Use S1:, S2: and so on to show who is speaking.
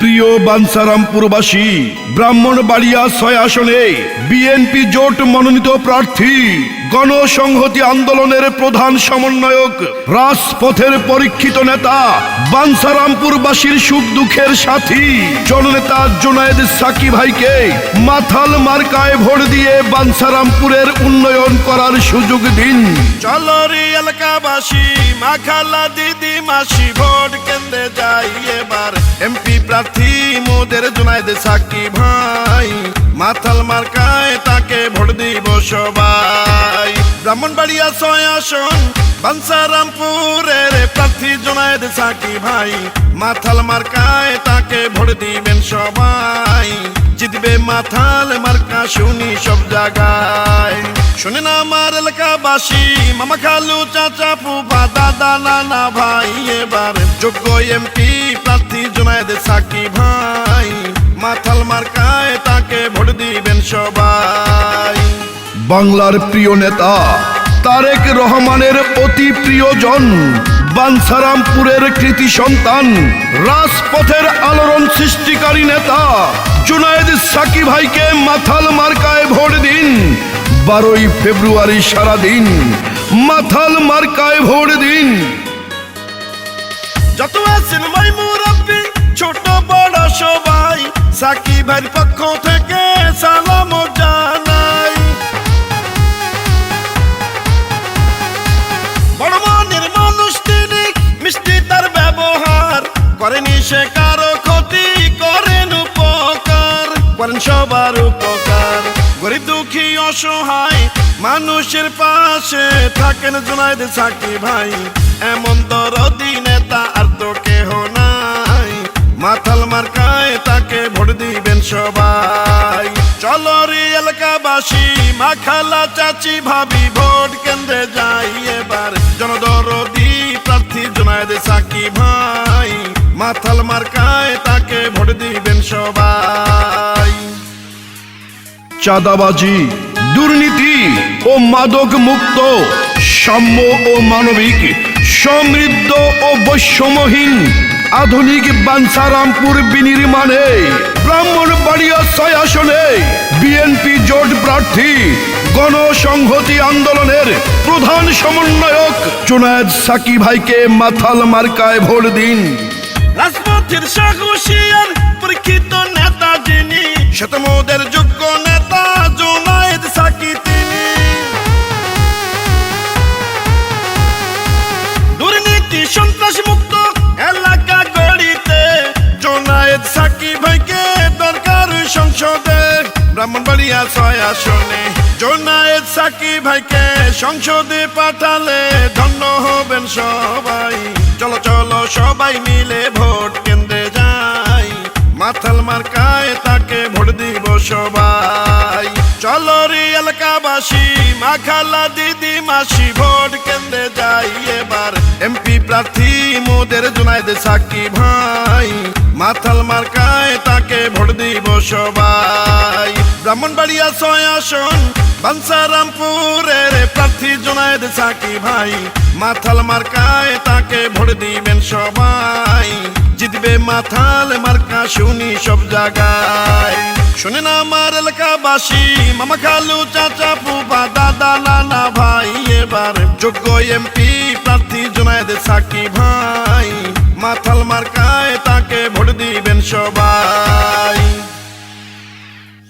S1: প্রিয় বাঞ্ছারামপুরবাসী, ব্রাহ্মণবাড়িয়া ৬ আসনে বিএনপি জোট মনোনীত প্রার্থী গণসংহতি আন্দোলনের প্রধান সমন্বয়ক, রাজপথের পরীক্ষিত নেতা, বাঞ্ছারামপুরবাসীর সুখ দুঃখের সাথী জননেতা জুনায়েদ সাকি ভাইকে মাথাল মার্কায় ভোট দিয়ে বাঞ্ছারামপুরের উন্নয়ন করার সুযোগ দিন।
S2: চলরি এলাকাবাসী, মা খালা দিদি মাসি, ভোট কেন্দ্রে যাই এবার এমপি প্রার্থী মোদের জুনায়েদ সাকি ভাই। মাথাল মার্কায় তাকে ভোট দিব সবাই। ব্রাহ্মণবাড়িয়া ৬ আসন বাঞ্ছারামপুরের প্রার্থী জুনায়েদ সাকি ভাই। মাথাল মার্কায় তাকে ভোট দিবেন সবাই। জিতবে মাথাল মার্কা শুনি সব জায়গায়। শুনে না আমার এলাকাবাসী, মামা খালু চাচা ফুফা দাদা নানা ভাই, এবার যোগ্য এমপি প্রার্থী জুনায়েদ সাকি ভাই। মাথাল মার্কায় তাকে ভোট দিবেন সবাই।
S1: বাংলার প্রিয় নেতা তারেক রহমানের অতি প্রিয়জন, বাঞ্ছারামপুরের কৃতি সন্তান, রাজপথের আলোড়ন সৃষ্টিকারী নেতা জুনায়েদ সাকি ভাইকে মাথাল মার্কায় ভোট দিন। 12ই ফেব্রুয়ারি সারাদিন মাথাল মার্কায় ভোট দিন।
S2: যত আছেন ভাই মুরব্বি, ছোট বড় সবাই, সাকি ভাইয়ের পক্ষ থেকে সালাম জানাই। বড় মনের মানুষ তিনি, মিষ্টি তার ব্যবহার, করেনি সে কারো ক্ষতি, করেন উপকার, করেন সবার উপকার। গরিব দুঃখী অসহায় মানুষের পাশে থাকেন জুনায়েদ সাকি ভাই। এমন দরদি নেতা আর তো কেহ নাই। মাথাল মার্কায় তাকে ভোট দিবেন সবাই। চলরি এলাকাবাসী, মা খালা চাচি ভাবি, ভোট কেন্দ্রে যাই এবার জনদরদি প্রার্থী জুনায়েদ সাকি ভাই। মাথাল মার্কায় তাকে ভোট দিবেন সবাই।
S1: চাঁদাবাজি, দুর্নীতি ও মাদক মুক্ত, সাম্য ও মানবিক, সমৃদ্ধ ও বৈষম্যহীন আধুনিক বাঞ্ছারামপুর বিনির্মাণে ব্রাহ্মণবাড়িয়া ৬ আসনে বিএনপি জোট প্রার্থী গণসংহতি আন্দোলনের প্রধান সমন্বয়ক জুনায়েদ সাকি ভাইকে মাথাল মার্কায় ভোট দিন।
S2: রাজপথের সাহসিয়ার পরীক্ষিত নেতা যিনি, শতমোদের যোগ্য নেতা জুনায়েদ সাকি তিনি। দুর্নীতি সন্ত্রাস মুক্ত এলাকা গড়িতে জুনায়েদ সাকি ভাইকে দরকার সংসদে। ব্রাহ্মণবাড়িয়া ৬ আসনে জুনায়েদ সাকি ভাইকে সংসদে পাঠালে ধন্য হবেন সবাই। চলো চলো সবাই মিলে ভোট কেন্দ্রে যাই, মাথাল মার্কায় তাকে ভোট দিব সবাই। চলরি এলাকাবাসী, মা খালা দিদি মাসি, ভোট কেন্দ্রে যাই এবার এমপি প্রার্থী মোদের জুনায়েদ সাকি ভাই। মাথাল মার্কায় তাকে ভোট দিব সবাই। ব্রাহ্মণবাড়িয়া ৬ আসন বাঞ্ছারামপুরের প্রার্থী জুনায়েদ সাকি ভাই। মাথাল মার্কায় তাকে ভোট দিবেন সবাই। জিতবে মাথাল মার্কা শুনি সব জায়গায়। শুনে না আমার এলাকাবাসী, মামা খালু চাচা ফুফা দাদা নানা ভাই, এবার যোগ্য এমপি প্রার্থী জুনায়েদ সাকি ভাই। মাথাল মার্কায় তাকে ভোট দিবেন সবাই।